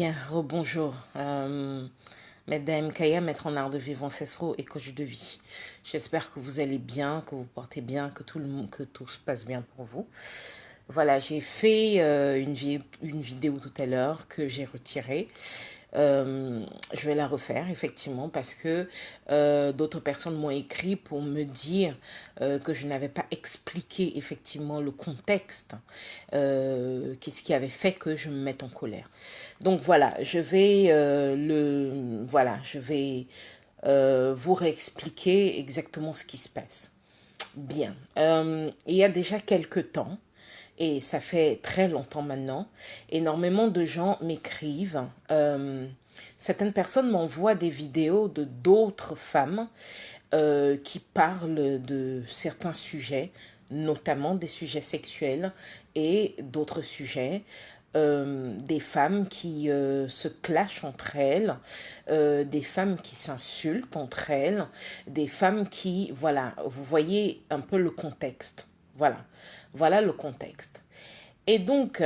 Bien, rebonjour. Mesdames Kaya, maître en art de vivre ancestraux et coach de vie. J'espère que vous allez bien, que vous portez bien, que tout se passe bien pour vous. Voilà, j'ai fait une vidéo tout à l'heure que j'ai retirée. Je vais la refaire effectivement parce que d'autres personnes m'ont écrit pour me dire que je n'avais pas expliqué effectivement le contexte, qu'est-ce qui avait fait que je me mette en colère. Donc voilà, je vais vous réexpliquer exactement ce qui se passe. Bien, il y a déjà quelques temps, et ça fait très longtemps maintenant, énormément de gens m'écrivent. Certaines personnes m'envoient des vidéos de d'autres femmes qui parlent de certains sujets, notamment des sujets sexuels et d'autres sujets. Des femmes qui se clashent entre elles, des femmes qui s'insultent entre elles, des femmes qui, voilà, vous voyez un peu le contexte. Voilà le contexte. Et donc,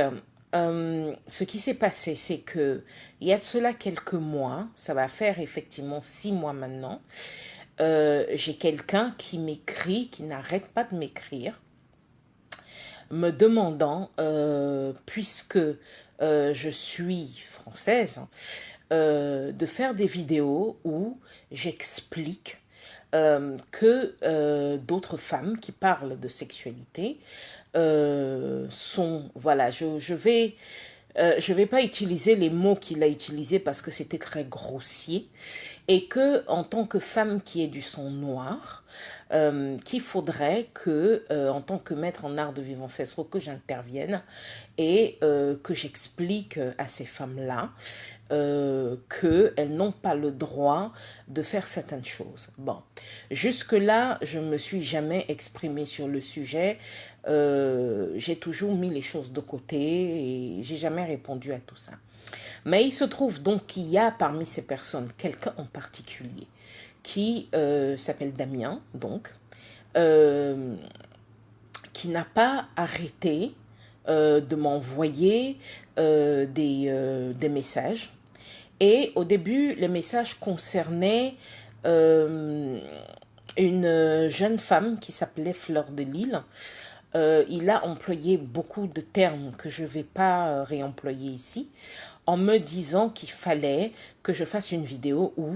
ce qui s'est passé, c'est que il y a de cela quelques mois, ça va faire effectivement 6 mois maintenant, j'ai quelqu'un qui m'écrit, qui n'arrête pas de m'écrire, me demandant, puisque je suis française, de faire des vidéos où j'explique que d'autres femmes qui parlent de sexualité sont, voilà, je vais pas utiliser les mots qu'il a utilisés parce que c'était très grossier, et que en tant que femme qui est du sang noir, qu'il faudrait que, en tant que maître en art de vivre ancestraux, que j'intervienne et que j'explique à ces femmes-là qu'elles n'ont pas le droit de faire certaines choses. Bon, jusque-là, je ne me suis jamais exprimée sur le sujet. J'ai toujours mis les choses de côté et j'ai jamais répondu à tout ça. Mais il se trouve donc qu'il y a parmi ces personnes quelqu'un en particulier qui s'appelle Damien, donc, qui n'a pas arrêté de m'envoyer des messages. Et au début, les messages concernaient une jeune femme qui s'appelait Fleur de Lille. Il a employé beaucoup de termes que je ne vais pas réemployer ici, en me disant qu'il fallait que je fasse une vidéo où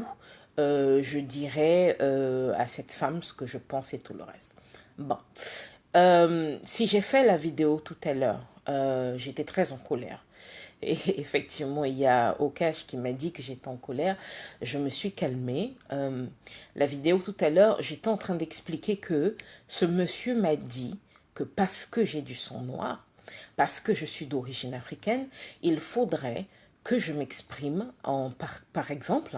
je dirais à cette femme ce que je pense et tout le reste. Bon, si j'ai fait la vidéo tout à l'heure, j'étais très en colère. Et effectivement, il y a Okash qui m'a dit que j'étais en colère. Je me suis calmée. La vidéo tout à l'heure, j'étais en train d'expliquer que ce monsieur m'a dit que parce que j'ai du sang noir, parce que je suis d'origine africaine, il faudrait que je m'exprime par exemple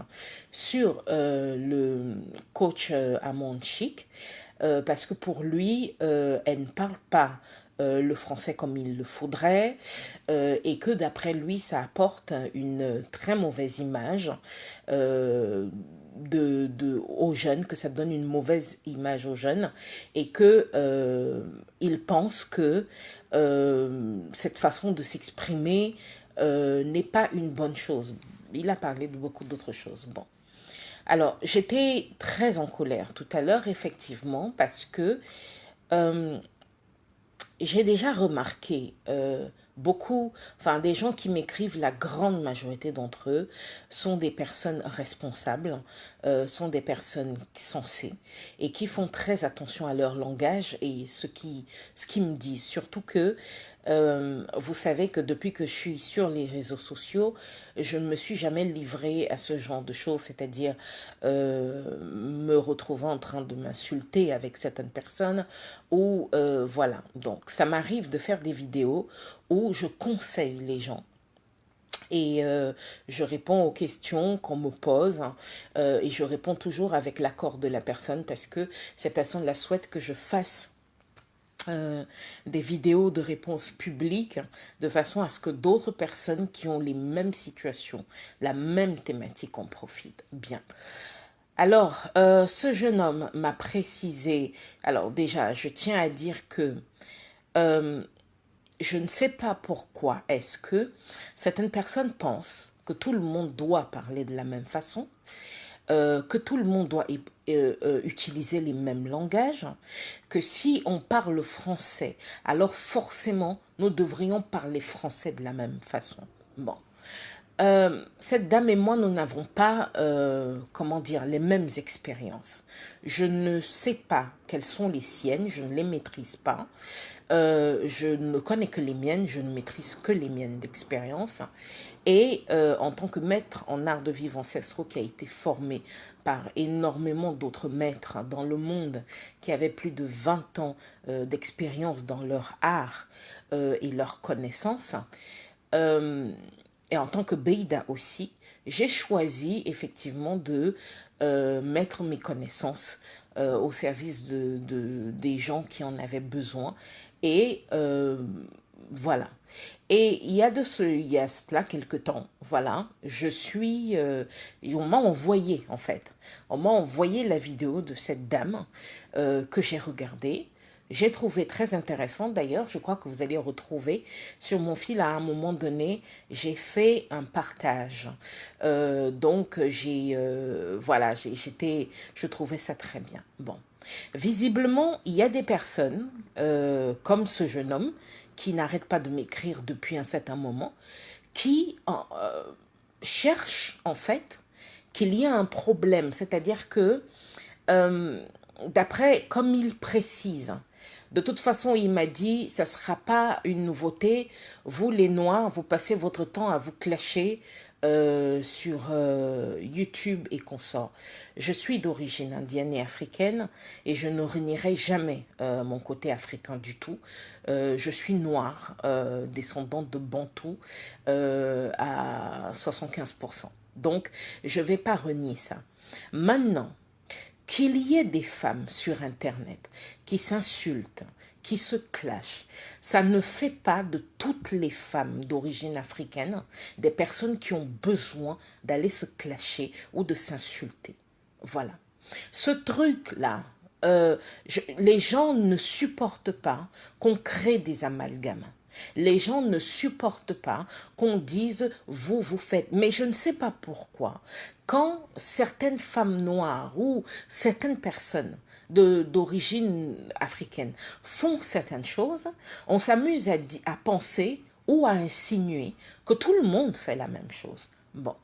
sur le coach Amon Chic, parce que pour lui, elle ne parle pas le français comme il le faudrait, et que d'après lui, ça apporte une très mauvaise image aux jeunes, que ça donne une mauvaise image aux jeunes, et que il pense que cette façon de s'exprimer n'est pas une bonne chose. Il a parlé de beaucoup d'autres choses. Bon. Alors, j'étais très en colère tout à l'heure, effectivement, parce que j'ai déjà remarqué des gens qui m'écrivent, la grande majorité d'entre eux sont des personnes responsables, sont des personnes sensées et qui font très attention à leur langage et ce qu'ils me disent. Surtout que vous savez que depuis que je suis sur les réseaux sociaux, je ne me suis jamais livrée à ce genre de choses, c'est-à-dire me retrouvant en train de m'insulter avec certaines personnes ou voilà. Donc ça m'arrive de faire des vidéos où je conseille les gens. Et je réponds aux questions qu'on me pose et je réponds toujours avec l'accord de la personne parce que ces personnes-là souhaitent que je fasse des vidéos de réponses publiques de façon à ce que d'autres personnes qui ont les mêmes situations, la même thématique en profitent. Bien. Alors, ce jeune homme m'a précisé, alors déjà, je tiens à dire que je ne sais pas pourquoi est-ce que certaines personnes pensent que tout le monde doit parler de la même façon, que tout le monde doit utiliser les mêmes langages, que si on parle français, alors forcément, nous devrions parler français de la même façon. Bon. Cette dame et moi, nous n'avons pas, comment dire, les mêmes expériences. Je ne sais pas quelles sont les siennes, je ne les maîtrise pas. Je ne connais que les miennes, je ne maîtrise que les miennes d'expérience. Et en tant que maître en art de vivre ancestraux qui a été formé par énormément d'autres maîtres dans le monde qui avaient plus de 20 ans d'expérience dans leur art et leur connaissance, et en tant que Beïda aussi, j'ai choisi effectivement de mettre mes connaissances au service des gens qui en avaient besoin. Et voilà. Et il y a cela quelque temps, voilà, on m'a envoyé en fait, on m'a envoyé la vidéo de cette dame que j'ai regardée. J'ai trouvé très intéressant d'ailleurs, je crois que vous allez retrouver sur mon fil à un moment donné, j'ai fait un partage. Donc voilà, je trouvais ça très bien. Bon, visiblement, il y a des personnes comme ce jeune homme qui n'arrête pas de m'écrire depuis un certain moment, qui cherchent en fait qu'il y a un problème, c'est-à-dire que d'après, comme il précise, de toute façon, il m'a dit, ça ne sera pas une nouveauté. Vous, les Noirs, vous passez votre temps à vous clasher sur YouTube et consorts. Je suis d'origine indienne et africaine et je ne renierai jamais mon côté africain du tout. Je suis noire, descendante de Bantou à 75%. Donc, je ne vais pas renier ça. Maintenant, qu'il y ait des femmes sur Internet qui s'insultent, qui se clashent, ça ne fait pas de toutes les femmes d'origine africaine des personnes qui ont besoin d'aller se clasher ou de s'insulter. Voilà. Ce truc-là, les gens ne supportent pas qu'on crée des amalgames. Les gens ne supportent pas qu'on dise « vous faites ». Mais je ne sais pas pourquoi. Quand certaines femmes noires ou certaines personnes d'origine africaine font certaines choses, on s'amuse à penser ou à insinuer que tout le monde fait la même chose. Bon,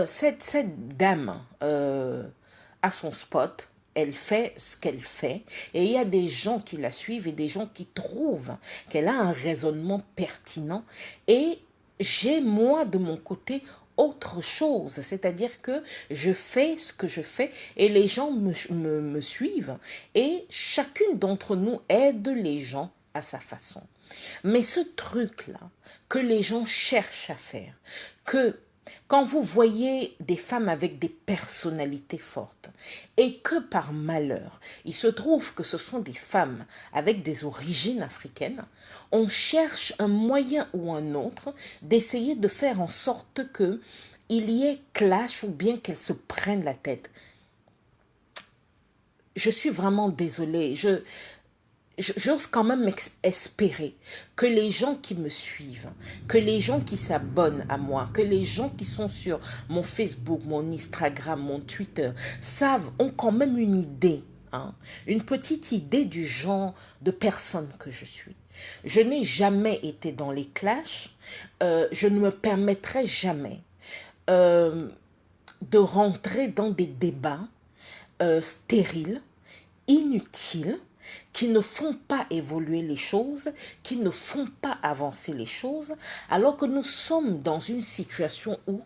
cette dame a son spot. Elle fait ce qu'elle fait et il y a des gens qui la suivent et des gens qui trouvent qu'elle a un raisonnement pertinent et j'ai moi de mon côté autre chose, c'est-à-dire que je fais ce que je fais et les gens me suivent et chacune d'entre nous aide les gens à sa façon. Mais ce truc-là que les gens cherchent à faire, que quand vous voyez des femmes avec des personnalités fortes et que par malheur, il se trouve que ce sont des femmes avec des origines africaines, on cherche un moyen ou un autre d'essayer de faire en sorte qu'il y ait clash ou bien qu'elles se prennent la tête. Je suis vraiment désolée. J'ose quand même espérer que les gens qui me suivent, que les gens qui s'abonnent à moi, que les gens qui sont sur mon Facebook, mon Instagram, mon Twitter, ont quand même une idée, hein, une petite idée du genre de personne que je suis. Je n'ai jamais été dans les clashs, je ne me permettrai jamais de rentrer dans des débats stériles, inutiles, qui ne font pas évoluer les choses, qui ne font pas avancer les choses, alors que nous sommes dans une situation où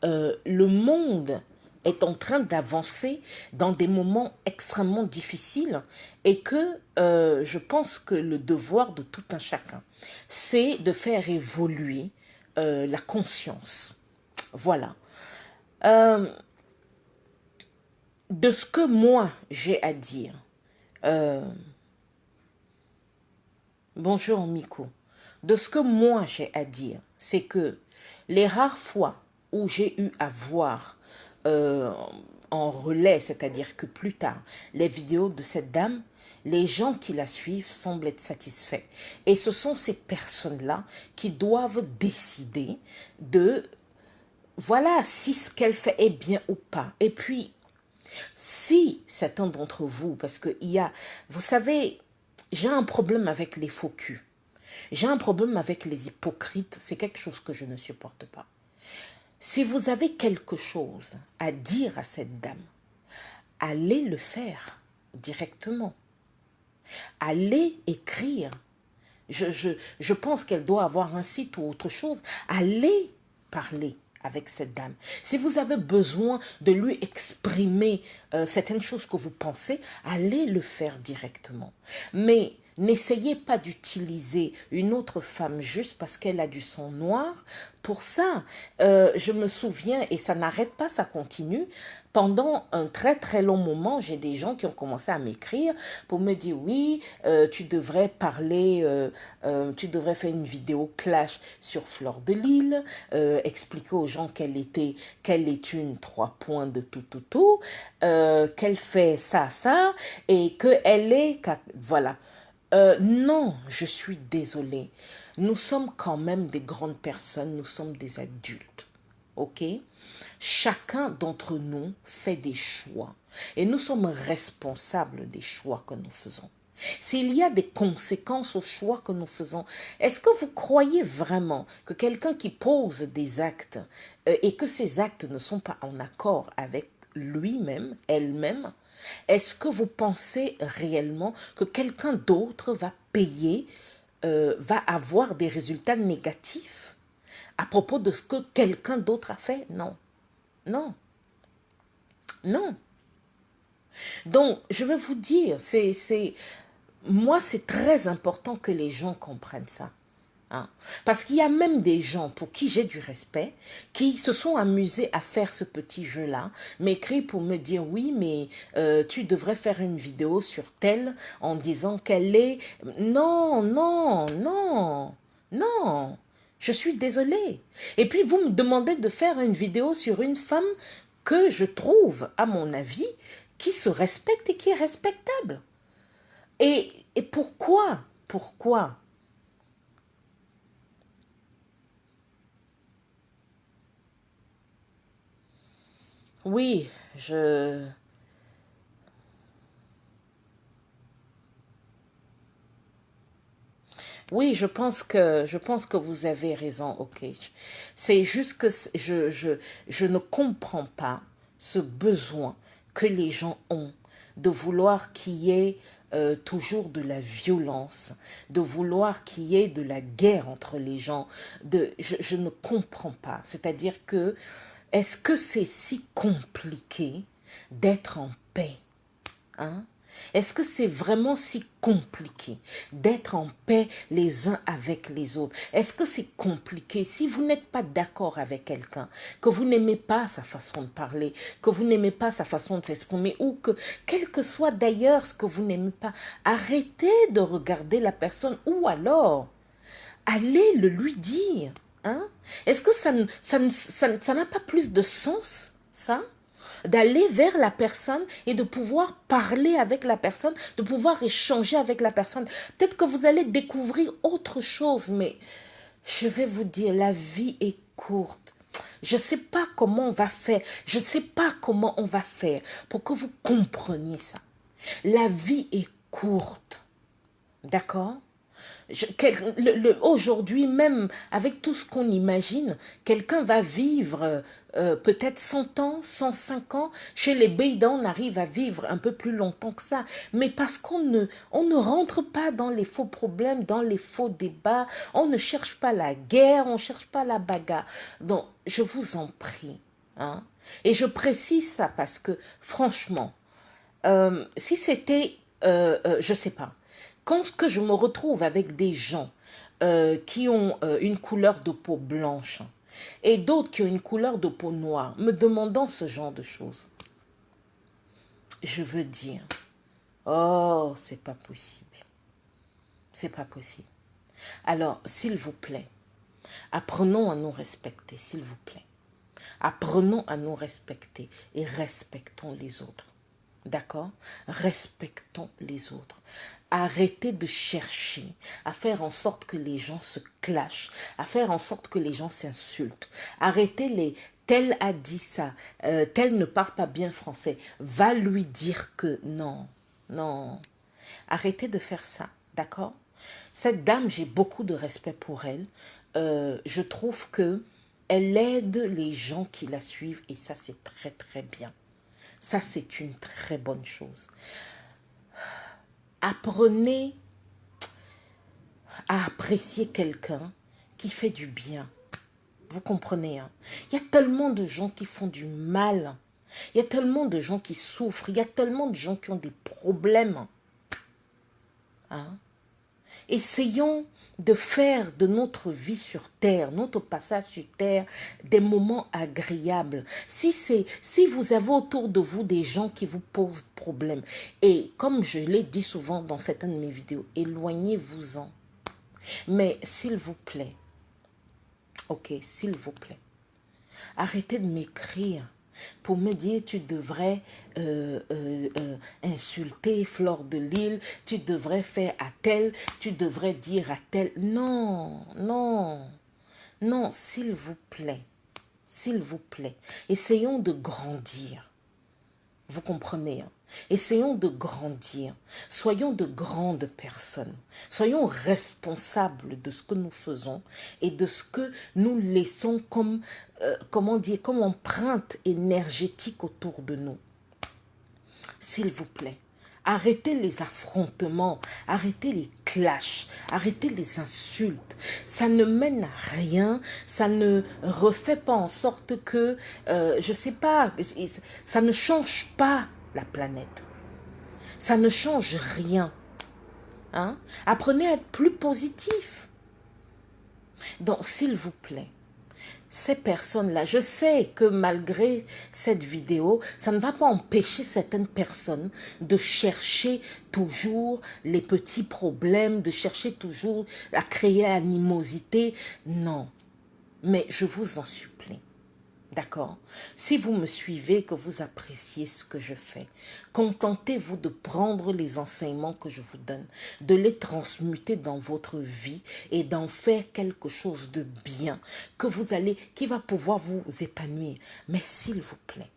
le monde est en train d'avancer dans des moments extrêmement difficiles et que je pense que le devoir de tout un chacun, c'est de faire évoluer la conscience. Voilà. De ce que moi j'ai à dire, bonjour Miko. De ce que moi j'ai à dire, c'est que les rares fois où j'ai eu à voir en relais, c'est-à-dire que plus tard, les vidéos de cette dame, les gens qui la suivent semblent être satisfaits. Et ce sont ces personnes-là qui doivent décider de voilà, si ce qu'elle fait est bien ou pas. Et puis, si certains d'entre vous, parce que il y a, vous savez, j'ai un problème avec les faux culs. J'ai un problème avec les hypocrites. C'est quelque chose que je ne supporte pas. Si vous avez quelque chose à dire à cette dame, allez le faire directement. Allez écrire. Je pense qu'elle doit avoir un site ou autre chose. Allez parler avec cette dame. Si vous avez besoin de lui exprimer certaines choses que vous pensez, allez le faire directement. Mais n'essayez pas d'utiliser une autre femme juste parce qu'elle a du sang noir. Pour ça, je me souviens, et ça n'arrête pas, ça continue, pendant un très très long moment, j'ai des gens qui ont commencé à m'écrire pour me dire oui, tu devrais parler, tu devrais faire une vidéo clash sur Fleur de Lys, expliquer aux gens qu'elle est une 3 points de tout, qu'elle fait ça, et qu'elle est, voilà. Non, je suis désolée. Nous sommes quand même des grandes personnes, nous sommes des adultes. Ok? Chacun d'entre nous fait des choix et nous sommes responsables des choix que nous faisons. S'il y a des conséquences aux choix que nous faisons, est-ce que vous croyez vraiment que quelqu'un qui pose des actes et que ces actes ne sont pas en accord avec lui-même, elle-même, est-ce que vous pensez réellement que quelqu'un d'autre va payer, va avoir des résultats négatifs à propos de ce que quelqu'un d'autre a fait? Non, non, non. Donc, je vais vous dire, moi, c'est très important que les gens comprennent ça. Hein. Parce qu'il y a même des gens pour qui j'ai du respect, qui se sont amusés à faire ce petit jeu-là, m'écrivent pour me dire oui, mais tu devrais faire une vidéo sur telle en disant qu'elle est... Non, non, non, non, je suis désolée. Et puis vous me demandez de faire une vidéo sur une femme que je trouve, à mon avis, qui se respecte et qui est respectable. Et pourquoi? Pourquoi? Oui, oui, je pense que vous avez raison, ok. C'est juste que je ne comprends pas ce besoin que les gens ont de vouloir qu'il y ait toujours de la violence, de vouloir qu'il y ait de la guerre entre les gens. Je ne comprends pas. C'est-à-dire que, est-ce que c'est si compliqué d'être en paix? Hein? Est-ce que c'est vraiment si compliqué d'être en paix les uns avec les autres? Est-ce que c'est compliqué si vous n'êtes pas d'accord avec quelqu'un, que vous n'aimez pas sa façon de parler, que vous n'aimez pas sa façon de s'exprimer, ou que, quel que soit d'ailleurs ce que vous n'aimez pas, arrêtez de regarder la personne, ou alors allez le lui dire. Hein? Est-ce que ça n'a pas plus de sens, ça? D'aller vers la personne et de pouvoir parler avec la personne, de pouvoir échanger avec la personne. Peut-être que vous allez découvrir autre chose, mais je vais vous dire, la vie est courte. Je ne sais pas comment on va faire. Je ne sais pas comment on va faire pour que vous compreniez ça. La vie est courte. D'accord? Aujourd'hui, même avec tout ce qu'on imagine, quelqu'un va vivre peut-être 100 ans, 105 ans. Chez les Beida, on arrive à vivre un peu plus longtemps que ça. Mais parce on ne rentre pas dans les faux problèmes, dans les faux débats. On ne cherche pas la guerre, on ne cherche pas la bagarre. Donc, je vous en prie. Hein? Et je précise ça parce que, franchement, si c'était, je sais pas, quand que je me retrouve avec des gens qui ont une couleur de peau blanche et d'autres qui ont une couleur de peau noire, me demandant ce genre de choses, je veux dire, oh, c'est pas possible. C'est pas possible. Alors, s'il vous plaît, apprenons à nous respecter, s'il vous plaît. Apprenons à nous respecter et respectons les autres. D'accord? Respectons les autres. Arrêtez de chercher à faire en sorte que les gens se clashent, à faire en sorte que les gens s'insultent. Arrêtez tel a dit ça, tel ne parle pas bien français, va lui dire que non, non. Arrêtez de faire ça, d'accord? Cette dame, j'ai beaucoup de respect pour elle. Je trouve que elle aide les gens qui la suivent et ça, c'est très, très bien. Ça, c'est une très bonne chose. Apprenez à apprécier quelqu'un qui fait du bien. Vous comprenez, hein? Il y a tellement de gens qui font du mal. Il y a tellement de gens qui souffrent. Il y a tellement de gens qui ont des problèmes. Hein? Essayons de faire de notre vie sur terre, notre passage sur terre, des moments agréables. Si vous avez autour de vous des gens qui vous posent problème, et comme je l'ai dit souvent dans certaines de mes vidéos, éloignez-vous-en. Mais s'il vous plaît, ok, s'il vous plaît, arrêtez de m'écrire pour me dire tu devrais insulter Fleur de Lys, tu devrais faire à tel, tu devrais dire à tel. Non, non, non, s'il vous plaît, essayons de grandir. Vous comprenez, hein? Essayons de grandir. Soyons de grandes personnes. Soyons responsables de ce que nous faisons et de ce que nous laissons comme, comment dire, comme empreinte énergétique autour de nous. S'il vous plaît, arrêtez les affrontements, arrêtez les clashs, arrêtez les insultes. Ça ne mène à rien, ça ne refait pas en sorte que, je ne sais pas, ça ne change pas la planète. Ça ne change rien. Hein? Apprenez à être plus positif. Donc, s'il vous plaît, ces personnes-là, je sais que malgré cette vidéo, ça ne va pas empêcher certaines personnes de chercher toujours les petits problèmes, de chercher toujours à créer animosité. Non, mais je vous en supplie. D'accord? Si vous me suivez, que vous appréciez ce que je fais, contentez-vous de prendre les enseignements que je vous donne, de les transmuter dans votre vie et d'en faire quelque chose de bien, qui va pouvoir vous épanouir. Mais s'il vous plaît,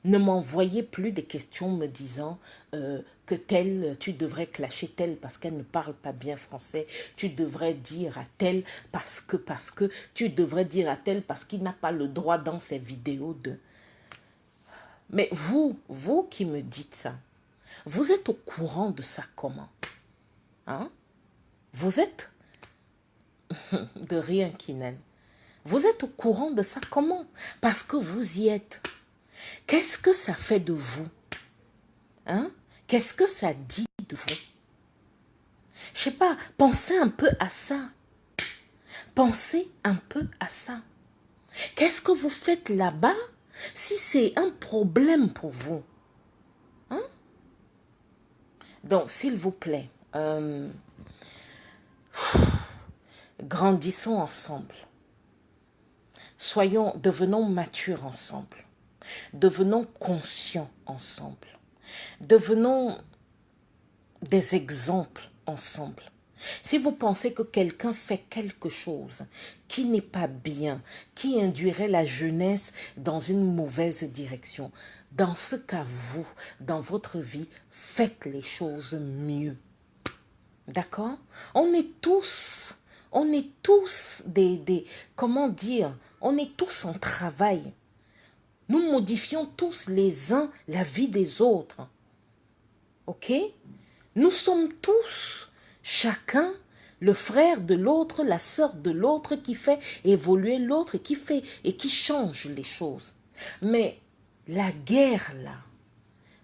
ne m'envoyez plus des questions me disant que telle, tu devrais clasher telle parce qu'elle ne parle pas bien français. Tu devrais dire à telle parce que, tu devrais dire à telle parce qu'il n'a pas le droit dans ses vidéos de... Mais vous qui me dites ça, vous êtes au courant de ça comment? Hein? Vous êtes de rien, Kinan. Vous êtes au courant de ça comment? Parce que vous y êtes. Qu'est-ce que ça fait de vous? Hein? Qu'est-ce que ça dit de vous? Je sais pas, pensez un peu à ça. Pensez un peu à ça. Qu'est-ce que vous faites là-bas si c'est un problème pour vous? Hein? Donc, s'il vous plaît, grandissons ensemble. Devenons matures ensemble. Devenons conscients ensemble. Devenons des exemples ensemble. Si vous pensez que quelqu'un fait quelque chose qui n'est pas bien, qui induirait la jeunesse dans une mauvaise direction, dans ce cas, vous, dans votre vie, faites les choses mieux. D'accord? On est tous comment dire, on est tous en travail. Nous modifions tous les uns la vie des autres. Ok? Nous sommes tous, chacun, le frère de l'autre, la sœur de l'autre qui fait évoluer l'autre et qui change les choses. Mais la guerre là,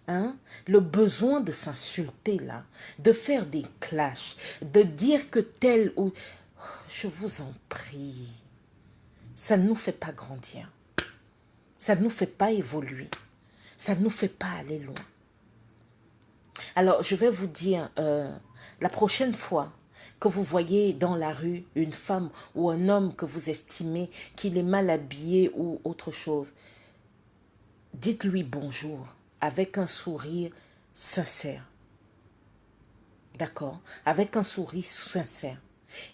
hein, le besoin de s'insulter là, de faire des clashs, de dire que tel ou... Je vous en prie, ça ne nous fait pas grandir. Ça ne nous fait pas évoluer. Ça ne nous fait pas aller loin. Alors, je vais vous dire, la prochaine fois que vous voyez dans la rue une femme ou un homme que vous estimez qu'il est mal habillé ou autre chose, dites-lui bonjour avec un sourire sincère. D'accord? Avec un sourire sincère.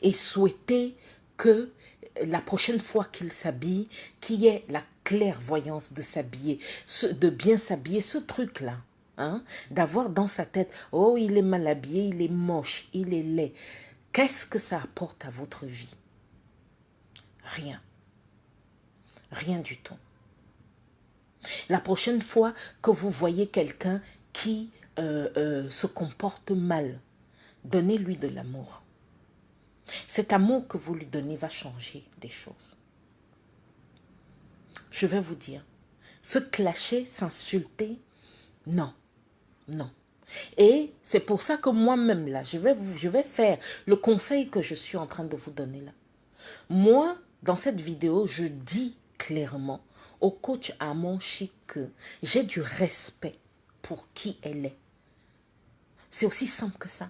Et souhaitez la prochaine fois qu'il s'habille, qu'il y ait la clairvoyance de s'habiller, de bien s'habiller, ce truc-là. Hein, d'avoir dans sa tête, oh, il est mal habillé, il est moche, il est laid. Qu'est-ce que ça apporte à votre vie? Rien. Rien du tout. La prochaine fois que vous voyez quelqu'un qui se comporte mal, donnez-lui de l'amour. Cet amour que vous lui donnez va changer des choses. Je vais vous dire, se clasher, s'insulter, non, non. Et c'est pour ça que moi-même, là, je vais faire le conseil que je suis en train de vous donner là. Moi, dans cette vidéo, je dis clairement au coach Amon Chic que j'ai du respect pour qui elle est. C'est aussi simple que ça.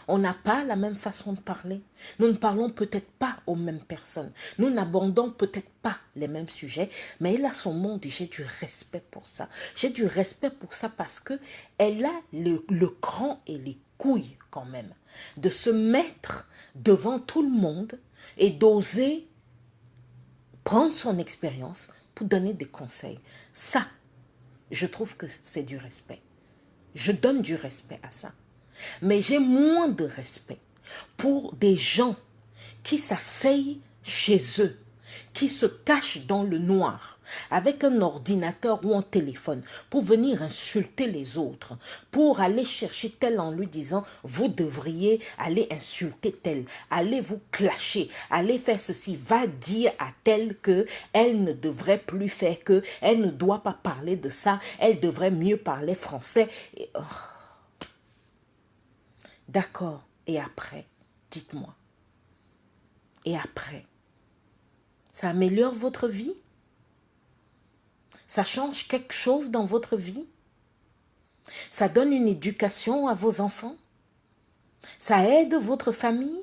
On n'a pas la même façon de parler. Nous ne parlons peut-être pas aux mêmes personnes. Nous n'abordons peut-être pas les mêmes sujets, mais elle a son monde et j'ai du respect pour ça. J'ai du respect pour ça parce que elle a le cran et les couilles quand même de se mettre devant tout le monde et d'oser prendre son expérience pour donner des conseils. Ça, je trouve que c'est du respect. Je donne du respect à ça. Mais j'ai moins de respect pour des gens qui s'asseyent chez eux, qui se cachent dans le noir, avec un ordinateur ou un téléphone, pour venir insulter les autres, pour aller chercher tel en lui disant, vous devriez aller insulter tel, allez vous clasher, allez faire ceci, va dire à tel que elle ne devrait plus faire que, elle ne doit pas parler de ça, elle devrait mieux parler français. Et, oh. D'accord, et après, dites-moi. Et après, ça améliore votre vie? Ça change quelque chose dans votre vie? Ça donne une éducation à vos enfants? Ça aide votre famille?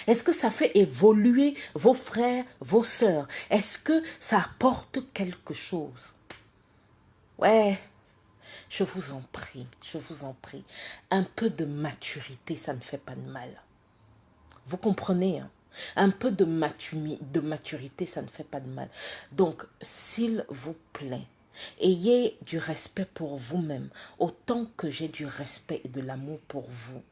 Est-ce que ça fait évoluer vos frères, vos sœurs? Est-ce que ça apporte quelque chose? Ouais, je vous en prie, je vous en prie. Un peu de maturité, ça ne fait pas de mal. Vous comprenez, hein? Un peu de maturité, ça ne fait pas de mal. Donc, s'il vous plaît, ayez du respect pour vous-même, autant que j'ai du respect et de l'amour pour vous.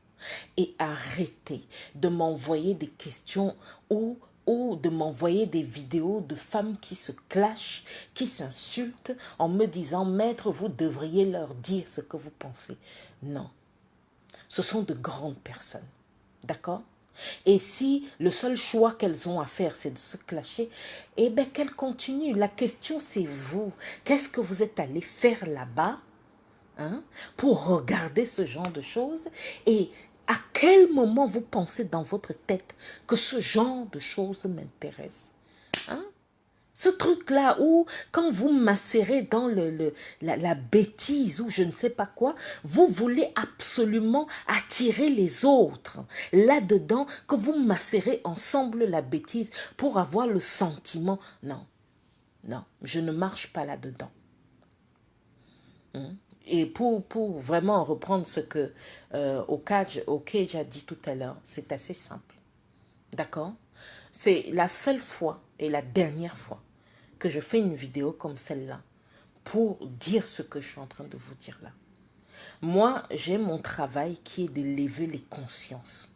Et arrêtez de m'envoyer des questions ou de m'envoyer des vidéos de femmes qui se clashent, qui s'insultent en me disant « Maître, vous devriez leur dire ce que vous pensez. » Non, ce sont de grandes personnes, d'accord? Et si le seul choix qu'elles ont à faire, c'est de se clasher, eh bien qu'elles continuent. La question, c'est vous. Qu'est-ce que vous êtes allé faire là-bas, hein, pour regarder ce genre de choses? Et à quel moment vous pensez dans votre tête que ce genre de choses m'intéresse, hein? Ce truc-là où, quand vous macérez dans la bêtise ou je ne sais pas quoi, vous voulez absolument attirer les autres là-dedans, que vous macérez ensemble la bêtise pour avoir le sentiment. Non, non, je ne marche pas là-dedans. Et pour vraiment reprendre ce que Okej a dit tout à l'heure, c'est assez simple. D'accord? C'est la seule fois et la dernière fois que je fais une vidéo comme celle-là pour dire ce que je suis en train de vous dire là. Moi, j'ai mon travail qui est d'élever les consciences.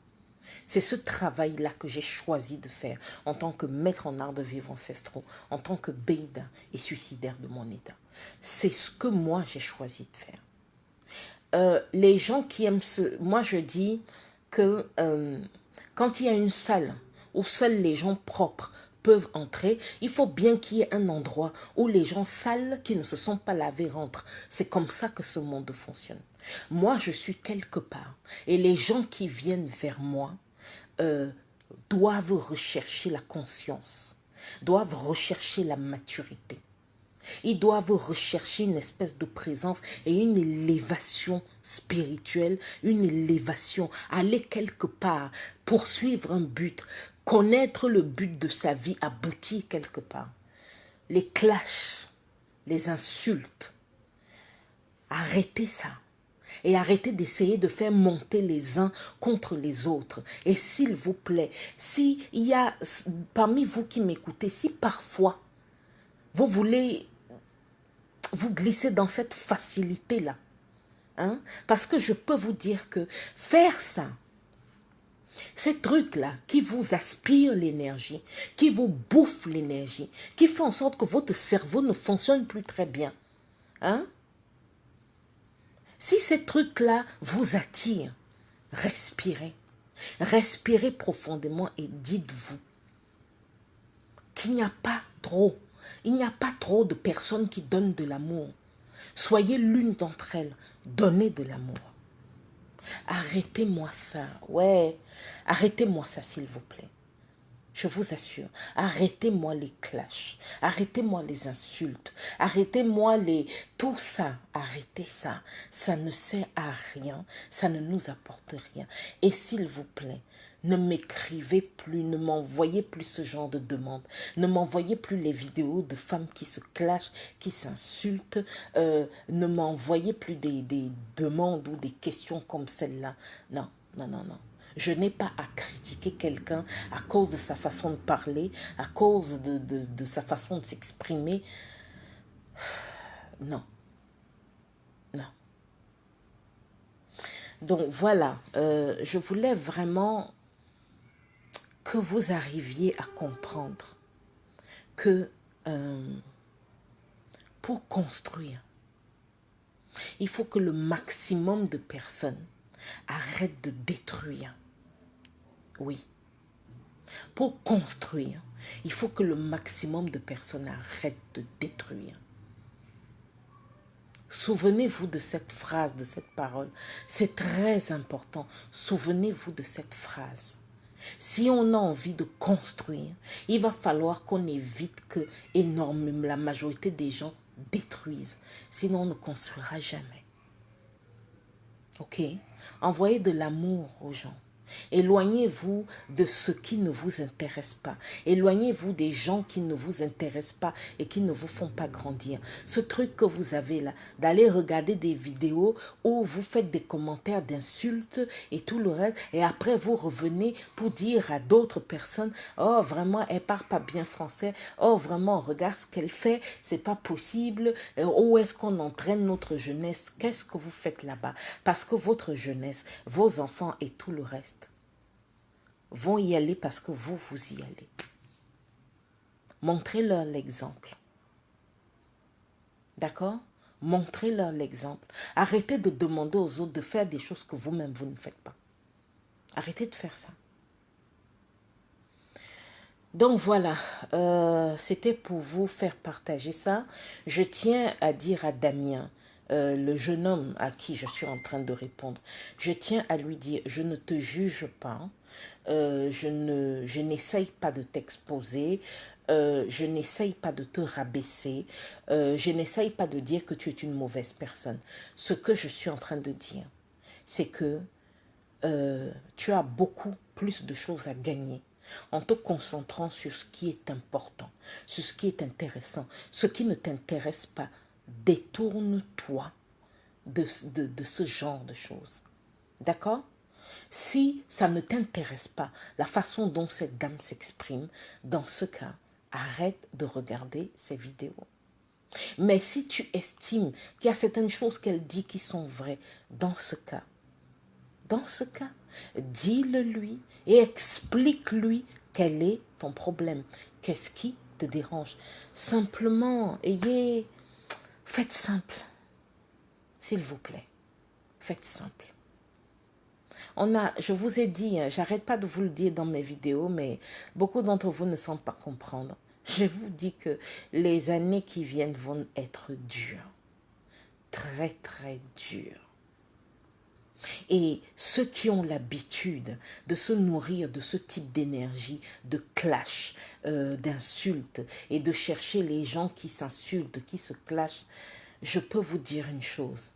C'est ce travail-là que j'ai choisi de faire en tant que maître en art de vivre ancestraux, en tant que Beïda et suicidaire de mon état. C'est ce que moi j'ai choisi de faire. Les gens qui aiment moi je dis que quand il y a une salle où seuls les gens propres peuvent entrer, il faut bien qu'il y ait un endroit où les gens sales qui ne se sont pas lavés rentrent. C'est comme ça que ce monde fonctionne. Moi, je suis quelque part et les gens qui viennent vers moi doivent rechercher la conscience, doivent rechercher la maturité. Ils doivent rechercher une espèce de présence et une élévation spirituelle, une élévation, aller quelque part, poursuivre un but, connaître le but de sa vie, aboutir quelque part. Les clashs, les insultes, arrêtez ça. Et arrêtez d'essayer de faire monter les uns contre les autres. Et s'il vous plaît, s'il y a parmi vous qui m'écoutez, si parfois vous voulez vous glisser dans cette facilité-là, hein, parce que je peux vous dire que faire ça, ces trucs-là qui vous aspirent l'énergie, qui vous bouffent l'énergie, qui font en sorte que votre cerveau ne fonctionne plus très bien, hein, si ces trucs-là vous attirent, respirez. Respirez profondément et dites-vous qu'il n'y a pas trop, il n'y a pas trop de personnes qui donnent de l'amour. Soyez l'une d'entre elles, donnez de l'amour. Arrêtez-moi ça, ouais, arrêtez-moi ça s'il vous plaît. Je vous assure, arrêtez-moi les clashs, arrêtez-moi les insultes, arrêtez-moi les... Tout ça, arrêtez ça. Ça ne sert à rien, ça ne nous apporte rien. Et s'il vous plaît, ne m'écrivez plus, ne m'envoyez plus ce genre de demandes. Ne m'envoyez plus les vidéos de femmes qui se clashent, qui s'insultent. Ne m'envoyez plus des demandes ou des questions comme celle-là. Non, non, non, non. Je n'ai pas à critiquer quelqu'un à cause de sa façon de parler, à cause de sa façon de s'exprimer. Non. Non. Donc voilà, je voulais vraiment que vous arriviez à comprendre que pour construire, il faut que le maximum de personnes arrêtent de détruire. Oui. Pour construire, il faut que le maximum de personnes arrêtent de détruire. Souvenez-vous de cette phrase, de cette parole. C'est très important. Souvenez-vous de cette phrase. Si on a envie de construire, il va falloir qu'on évite que énormément, la majorité des gens détruisent. Sinon, on ne construira jamais. Ok? Envoyez de l'amour aux gens. Éloignez-vous de ce qui ne vous intéresse pas. Éloignez-vous des gens qui ne vous intéressent pas et qui ne vous font pas grandir. Ce truc que vous avez là, d'aller regarder des vidéos où vous faites des commentaires d'insultes et tout le reste, et après vous revenez pour dire à d'autres personnes, oh vraiment elle parle pas bien français, oh vraiment regarde ce qu'elle fait, c'est pas possible, où est-ce qu'on entraîne notre jeunesse, qu'est-ce que vous faites là-bas? Parce que votre jeunesse, vos enfants et tout le reste vont y aller parce que vous, vous y allez. Montrez-leur l'exemple. D'accord? Montrez-leur l'exemple. Arrêtez de demander aux autres de faire des choses que vous-même, vous ne faites pas. Arrêtez de faire ça. Donc voilà, c'était pour vous faire partager ça. Je tiens à dire à Damien, le jeune homme à qui je suis en train de répondre, je tiens à lui dire, je ne te juge pas, je n'essaye pas de t'exposer, je n'essaye pas de te rabaisser, je n'essaye pas de dire que tu es une mauvaise personne. Ce que je suis en train de dire, c'est que tu as beaucoup plus de choses à gagner en te concentrant sur ce qui est important, sur ce qui est intéressant. Ce qui ne t'intéresse pas, détourne-toi de ce genre de choses. D'accord? Si ça ne t'intéresse pas, la façon dont cette dame s'exprime, dans ce cas, arrête de regarder ces vidéos. Mais si tu estimes qu'il y a certaines choses qu'elle dit qui sont vraies, dans ce cas, dis-le lui et explique-lui quel est ton problème. Qu'est-ce qui te dérange? Simplement, faites simple. S'il vous plaît, faites simple. Je vous ai dit, j'arrête pas de vous le dire dans mes vidéos, mais beaucoup d'entre vous ne semblent pas comprendre. Je vous dis que les années qui viennent vont être dures. Très, très dures. Et ceux qui ont l'habitude de se nourrir de ce type d'énergie, de clash, d'insultes et de chercher les gens qui s'insultent, qui se clashent, je peux vous dire une chose.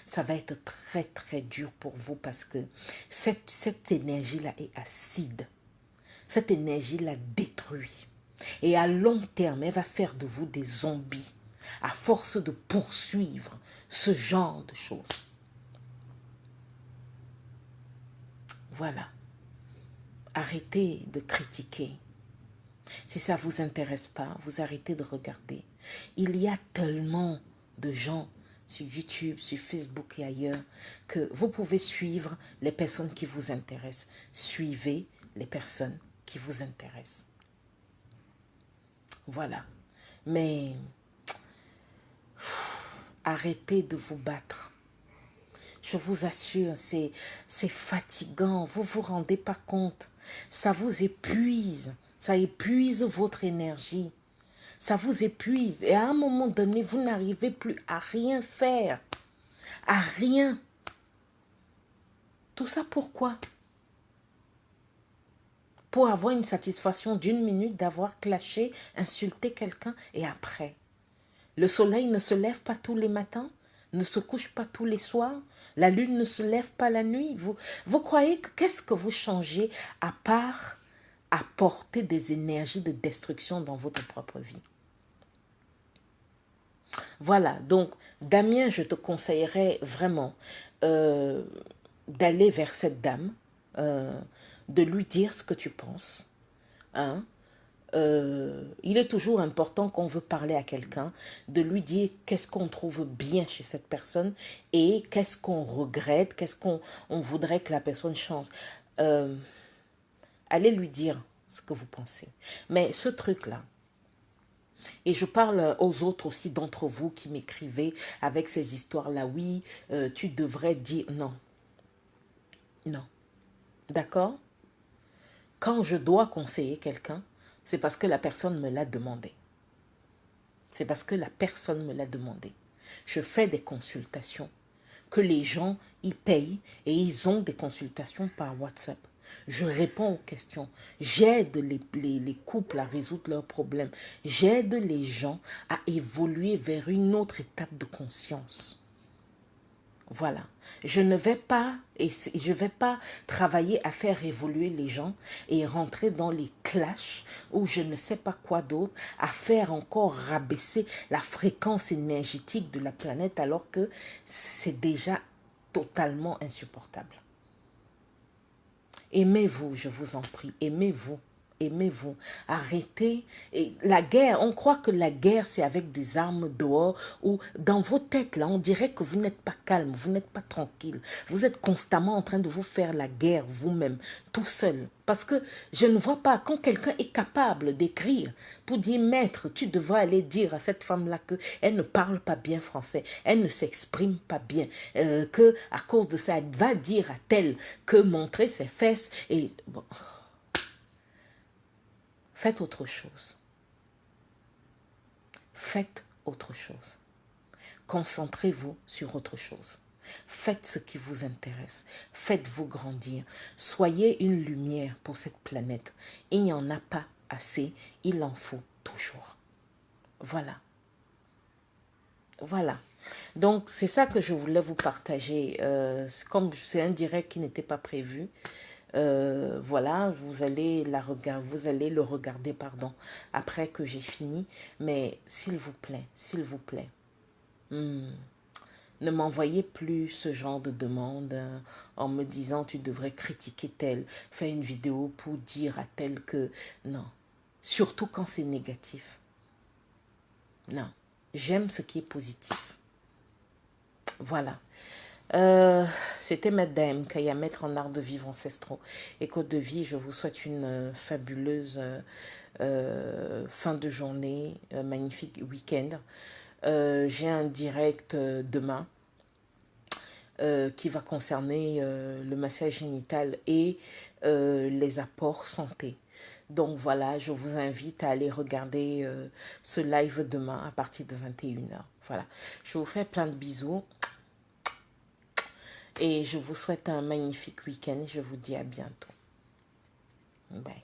Ça va être très très dur pour vous parce que cette énergie-là est acide. Cette énergie-là détruit. Et à long terme, elle va faire de vous des zombies à force de poursuivre ce genre de choses. Voilà. Arrêtez de critiquer. Si ça ne vous intéresse pas, vous arrêtez de regarder. Il y a tellement de gens sur YouTube, sur Facebook et ailleurs, que vous pouvez suivre les personnes qui vous intéressent. Suivez les personnes qui vous intéressent. Voilà. Mais arrêtez de vous battre. Je vous assure, c'est fatigant. Vous ne vous rendez pas compte. Ça vous épuise. Ça épuise votre énergie. Ça vous épuise. Et à un moment donné, vous n'arrivez plus à rien faire. À rien. Tout ça pourquoi? Pour avoir une satisfaction d'une minute d'avoir clashé, insulté quelqu'un et après. Le soleil ne se lève pas tous les matins, ne se couche pas tous les soirs, la lune ne se lève pas la nuit. Vous croyez que qu'est-ce que vous changez à part apporter des énergies de destruction dans votre propre vie? Voilà, donc Damien, je te conseillerais vraiment d'aller vers cette dame, de lui dire ce que tu penses. Hein? Il est toujours important quand on veut parler à quelqu'un, de lui dire qu'est-ce qu'on trouve bien chez cette personne et qu'est-ce qu'on regrette, qu'est-ce qu'on voudrait que la personne change. Allez lui dire ce que vous pensez. Mais ce truc-là, et je parle aux autres aussi d'entre vous qui m'écrivez avec ces histoires-là, oui, tu devrais dire non. Non. D'accord? Quand je dois conseiller quelqu'un, c'est parce que la personne me l'a demandé. C'est parce que la personne me l'a demandé. Je fais des consultations que les gens y payent et ils ont des consultations par WhatsApp. Je réponds aux questions. J'aide les couples à résoudre leurs problèmes. J'aide les gens à évoluer vers une autre étape de conscience. Voilà. Je ne vais pas, travailler à faire évoluer les gens et rentrer dans les clashs ou je ne sais pas quoi d'autre, à faire encore rabaisser la fréquence énergétique de la planète alors que c'est déjà totalement insupportable. Aimez-vous, je vous en prie, aimez-vous. Aimez-vous, arrêtez. Et la guerre, on croit que la guerre, c'est avec des armes dehors ou dans vos têtes, là, on dirait que vous n'êtes pas calme, vous n'êtes pas tranquille. Vous êtes constamment en train de vous faire la guerre vous-même, tout seul. Parce que je ne vois pas, quand quelqu'un est capable d'écrire pour dire, maître, tu devrais aller dire à cette femme-là qu'elle ne parle pas bien français, elle ne s'exprime pas bien, que à cause de ça, elle va dire à telle que montrer ses fesses et... Bon. Faites autre chose. Faites autre chose. Concentrez-vous sur autre chose. Faites ce qui vous intéresse. Faites-vous grandir. Soyez une lumière pour cette planète. Il n'y en a pas assez. Il en faut toujours. Voilà. Voilà. Donc, c'est ça que je voulais vous partager. Comme c'est un direct qui n'était pas prévu, voilà, vous allez le regarder, pardon, après que j'ai fini. Mais s'il vous plaît, ne m'envoyez plus ce genre de demande en me disant tu devrais critiquer tel, faire une vidéo pour dire à tel que... Non, surtout quand c'est négatif. Non, j'aime ce qui est positif. Voilà. C'était Madame Kaya, maître en art de vivre ancestraux et Côte de Vie. Je vous souhaite une fabuleuse fin de journée, magnifique week-end. J'ai un direct demain qui va concerner le massage génital et les apports santé. Donc voilà, je vous invite à aller regarder ce live demain à partir de 21 h. Voilà, je vous fais plein de bisous. Et je vous souhaite un magnifique week-end. Je vous dis à bientôt. Bye.